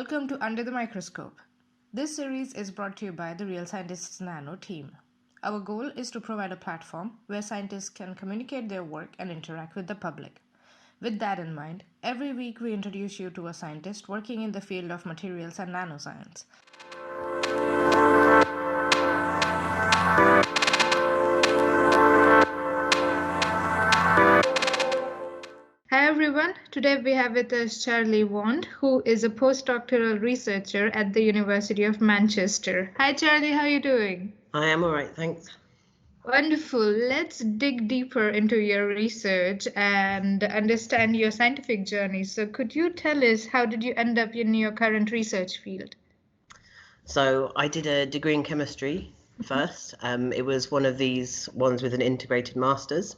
Welcome to Under the Microscope. This series is brought to you by the Real Scientists Nano team. Our goal is to provide a platform where scientists can communicate their work and interact with the public. With that in mind, every week we introduce you to a scientist working in the field of materials and nanoscience. Hi everyone, today we have with us Charlie Wand, who is a postdoctoral researcher at the University of Manchester. Hi Charlie, how are you doing? I am all right, thanks. Wonderful. Let's dig deeper into your research and understand your scientific journey. So could you tell us how did you end up in your current research field? So I did a degree in chemistry first. It was one of these ones with an integrated master's.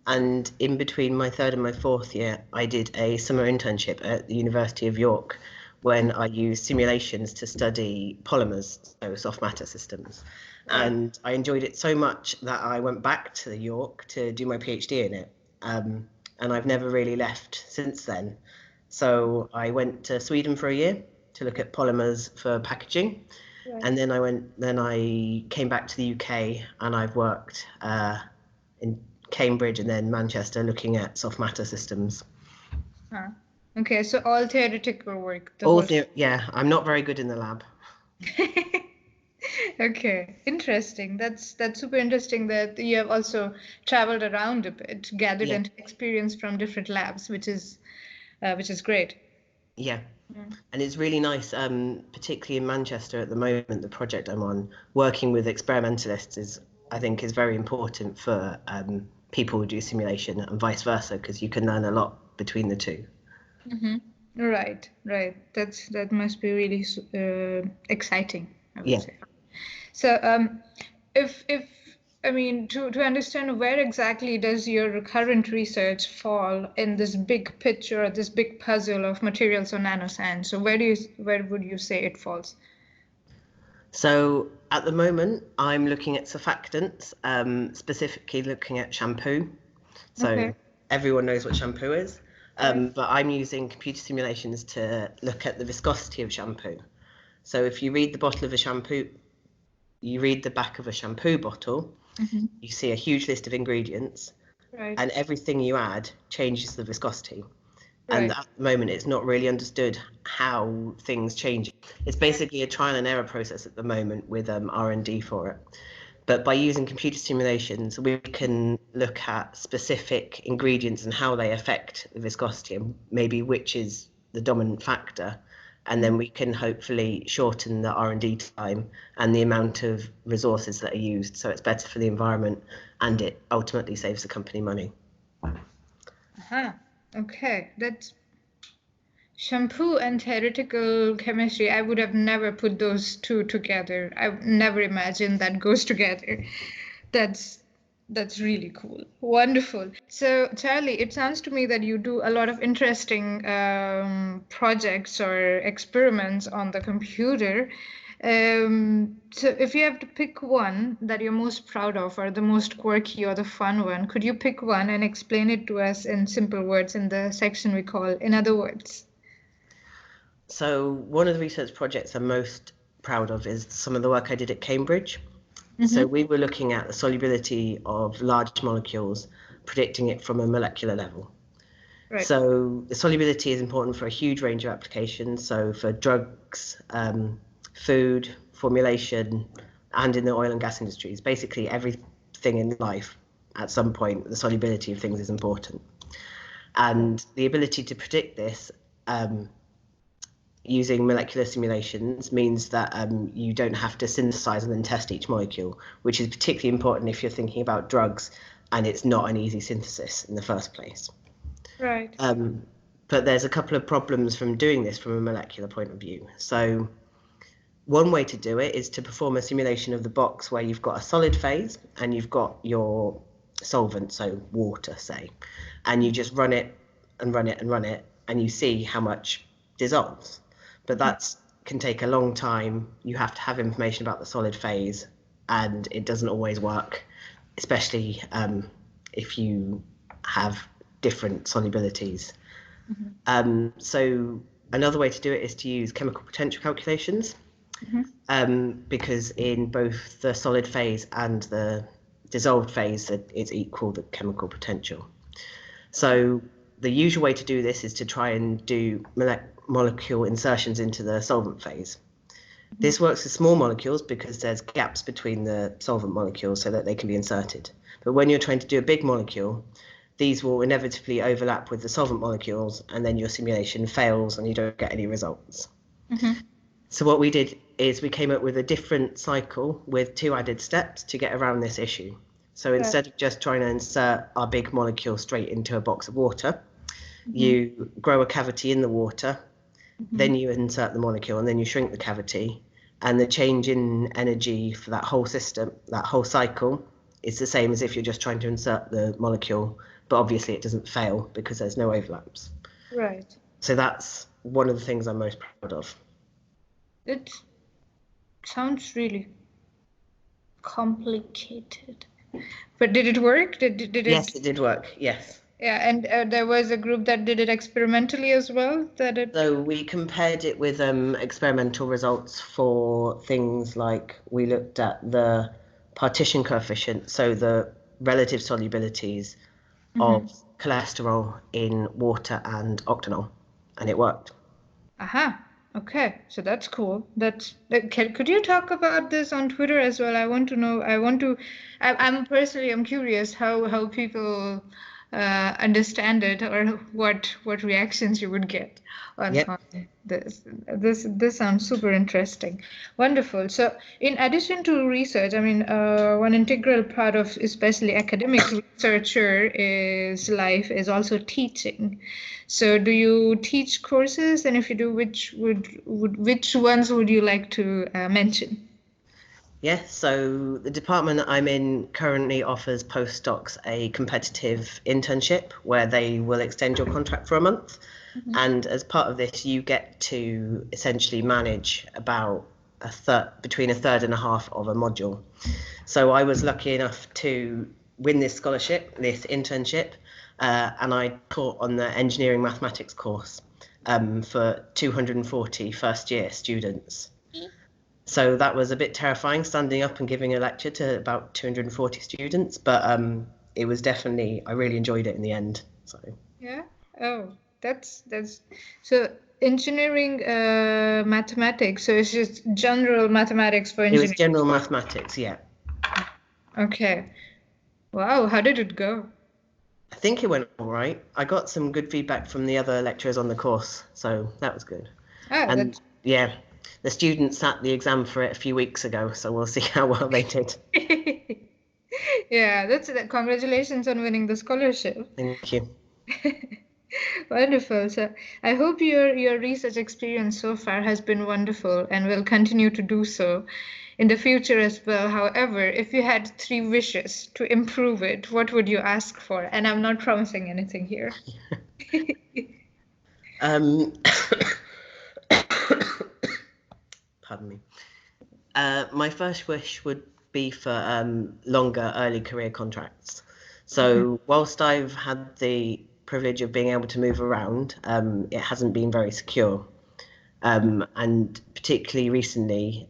And in between my third and my fourth year, I did a summer internship at the University of York when I used simulations to study polymers, so soft matter systems. And I enjoyed it so much that I went back to York to do my PhD in it. And I've never really left since then. So I went to Sweden for a year to look at polymers for packaging. And then I came back to the UK and I've worked in Cambridge and then Manchester looking at soft matter systems. Okay, so all theoretical work. Yeah, I'm not very good in the lab. Okay, interesting. That's super interesting that you have also traveled around a bit, gathered and experience from different labs, which is great. Yeah. And it's really nice, particularly in Manchester at the moment, the project I'm on, working with experimentalists I think is very important for people who do simulation and vice versa, because you can learn a lot between the two. Right. That must be really exciting, I would say. So, to understand where exactly does your current research fall in this big picture, this big puzzle of materials or nanoscience? So, where would you say it falls? So at the moment, I'm looking at surfactants, specifically looking at shampoo. So everyone knows what shampoo is, but I'm using computer simulations to look at the viscosity of shampoo. So if you read the bottle of a shampoo, you read the back of a shampoo bottle, you see a huge list of ingredients, and everything you add changes the viscosity. And at the moment, it's not really understood how things change. It's basically a trial and error process at the moment with R&D for it. But by using computer simulations, we can look at specific ingredients and how they affect the viscosity and maybe which is the dominant factor. And then we can hopefully shorten the R&D time and the amount of resources that are used. So it's better for the environment and it ultimately saves the company money. Okay, that's shampoo and theoretical chemistry. I would have never put those two together. I never imagined that goes together. That's really cool. Wonderful. So, Charlie, it sounds to me that you do a lot of interesting projects or experiments on the computer. So if you have to pick one that you're most proud of or the most quirky or the fun one, could you pick one and explain it to us in simple words in the section we call In Other Words? So one of the research projects I'm most proud of is some of the work I did at Cambridge. So we were looking at the solubility of large molecules, predicting it from a molecular level. So the solubility is important for a huge range of applications. So for drugs, food, formulation, and in the oil and gas industries, basically everything in life, at some point, the solubility of things is important. And the ability to predict this using molecular simulations means that you don't have to synthesize and then test each molecule, which is particularly important if you're thinking about drugs and it's not an easy synthesis in the first place. But there's a couple of problems from doing this from a molecular point of view. So one way to do it is to perform a simulation of the box where you've got a solid phase and you've got your solvent, so water, say, and you just run it and run it and run it, and you see how much dissolves. But that can take a long time. You have to have information about the solid phase, and it doesn't always work, especially if you have different solubilities. So another way to do it is to use chemical potential calculations, because in both the solid phase and the dissolved phase, it's equal the chemical potential. So the usual way to do this is to try and do molecule insertions into the solvent phase. This works with small molecules because there's gaps between the solvent molecules so that they can be inserted. But when you're trying to do a big molecule, these will inevitably overlap with the solvent molecules, and then your simulation fails and you don't get any results. So what we did is we came up with a different cycle with 2 added steps to get around this issue. So instead of just trying to insert our big molecule straight into a box of water, you grow a cavity in the water, then you insert the molecule, and then you shrink the cavity. And the change in energy for that whole system, that whole cycle, is the same as if you're just trying to insert the molecule, but obviously it doesn't fail because there's no overlaps. Right. So that's one of the things I'm most proud of. It sounds really complicated. But did it work? Did it? Yes, it did work. Yes. Yeah, and there was a group that did it experimentally as well. So we compared it with experimental results for things like we looked at the partition coefficient, so the relative solubilities of cholesterol in water and octanol, and it worked. Aha. Okay, so that's cool. Could you talk about this on Twitter as well? I want to know. I'm curious how people understand it, or what reactions you would get on this. This sounds super interesting. Wonderful. So in addition to research, I mean, one integral part of especially academic researcher is life is also teaching. So do you teach courses, and if you do, which ones would you like to mention? Yes, so the department that I'm in currently offers postdocs a competitive internship where they will extend your contract for a month. And as part of this, you get to essentially manage about between a third and a half of a module. So I was lucky enough to win this scholarship, this internship, and I taught on the engineering mathematics course for 240 first-year students. So that was a bit terrifying, standing up and giving a lecture to about 240 students, but it was definitely, I really enjoyed it in the end. So yeah. Oh, that's so engineering mathematics. So it's just general mathematics for engineering. It was general mathematics, yeah. Okay. Wow, how did it go? I think it went all right. I got some good feedback from the other lecturers on the course, so that was good. And yeah, the students sat the exam for it a few weeks ago, so we'll see how well they did. Yeah, congratulations on winning the scholarship. Thank you. Wonderful. So I hope your research experience so far has been wonderful and will continue to do so in the future as well. However, if you had 3 wishes to improve it, what would you ask for? And I'm not promising anything here. Pardon me. My first wish would be for longer early career contracts. So whilst I've had the privilege of being able to move around, it hasn't been very secure. And particularly recently,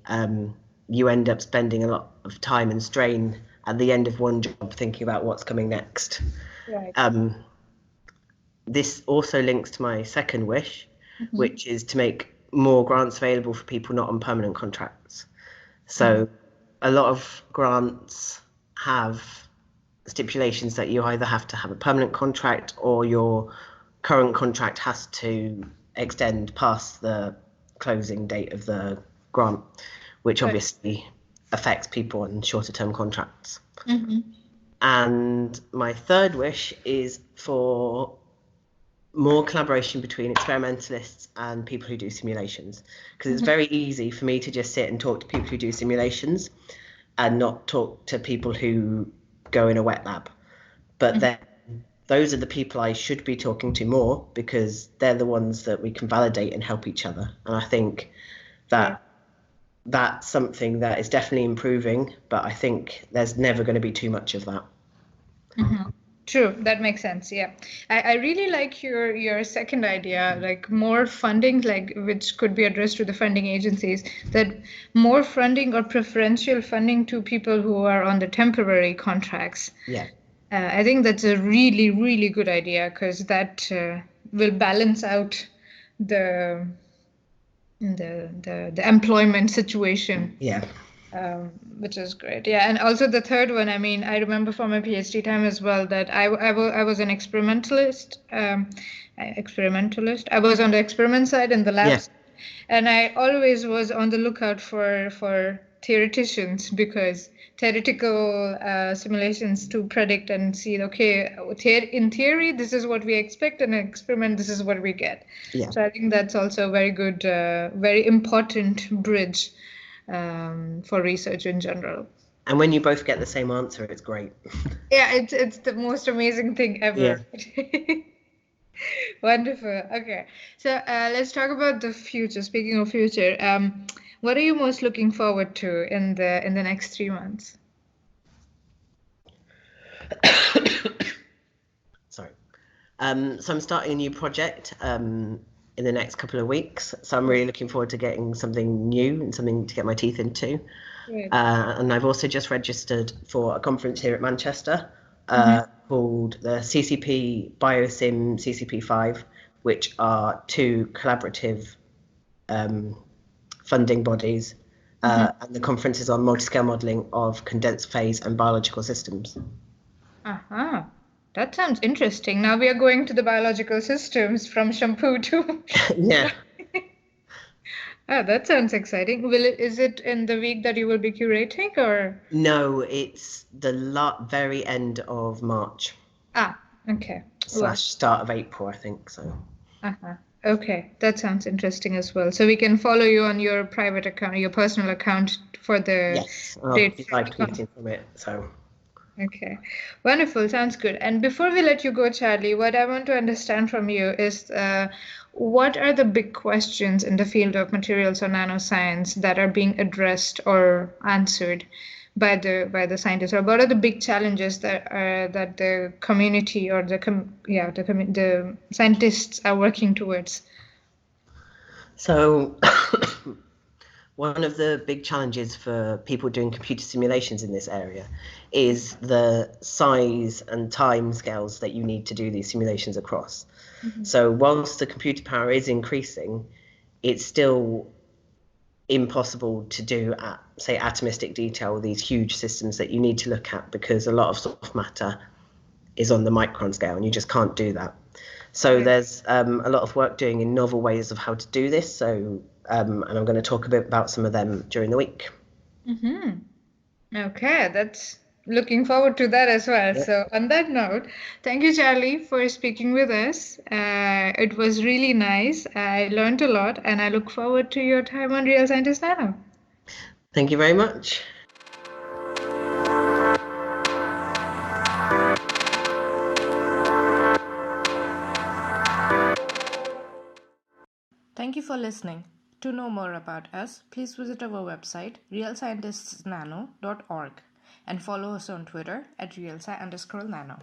you end up spending a lot of time and strain at the end of one job thinking about what's coming next. Right. This also links to my second wish, which is to make more grants available for people not on permanent contracts. So a lot of grants have stipulations that you either have to have a permanent contract or your current contract has to extend past the closing date of the grant, which obviously affects people on shorter term contracts. And my third wish is for more collaboration between experimentalists and people who do simulations, because it's very easy for me to just sit and talk to people who do simulations and not talk to people who go in a wet lab. But then those are the people I should be talking to more, because they're the ones that we can validate and help each other. And I think that that's something that is definitely improving, but I think there's never going to be too much of that. True, that makes sense. Yeah, I really like your second idea, like more funding, like which could be addressed to the funding agencies. That more funding or preferential funding to people who are on the temporary contracts. Yeah. I think that's a really really good idea because that will balance out the the employment situation. Yeah. Which is great. Yeah, and also the third one, I mean, I remember from my PhD time as well that I was an experimentalist. Experimentalist. I was on the experiment side in the Yeah. labs, and I always was on the lookout for theoreticians because theoretical simulations to predict and see, okay, in theory, this is what we expect, and in experiment, this is what we get. Yeah. So I think that's also a very good, very important bridge for research in general. And when you both get the same answer, it's great. Yeah, it's the most amazing thing Yeah. ever. Wonderful. Okay, so let's talk about the future. Speaking of future, what are you most looking forward to in the next 3 months? Sorry. So I'm starting a new project in the next couple of weeks. So I'm really looking forward to getting something new and something to get my teeth into. Great. And I've also just registered for a conference here at Manchester called the CCP BioSim CCP5, which are two collaborative funding bodies. And the conference is on multi-scale modelling of condensed phase and biological systems. Uh-huh. That sounds interesting. Now we are going to the biological systems from shampoo to. Yeah. Ah, that sounds exciting. Is it in the week that you will be curating or? No, it's the very end of March Ah, okay. Well, / start of April, I think. So uh-huh. Okay, that sounds interesting as well. So we can follow you on your private account, your personal account for the yes, I'll date. be live tweeting from it. So Okay, wonderful. Sounds good. And before we let you go, Charlie, what I want to understand from you is what are the big questions in the field of materials or nanoscience that are being addressed or answered by the scientists, or what are the big challenges that the community or the scientists are working towards? So one of the big challenges for people doing computer simulations in this area is the size and time scales that you need to do these simulations across. So whilst the computer power is increasing, it's still impossible to do at, say, atomistic detail, these huge systems that you need to look at, because a lot of soft matter is on the micron scale and you just can't do that. So there's a lot of work doing in novel ways of how to do this. So and I'm going to talk a bit about some of them during the week. Okay, that's looking forward to that as well. Yep. So, on that note, thank you, Charlie, for speaking with us. It was really nice. I learned a lot, and I look forward to your time on Real Scientist Nano. Thank you very much. Thank you for listening. To know more about us, please visit our website realscientistsnano.org and follow us on Twitter at realsci_nano.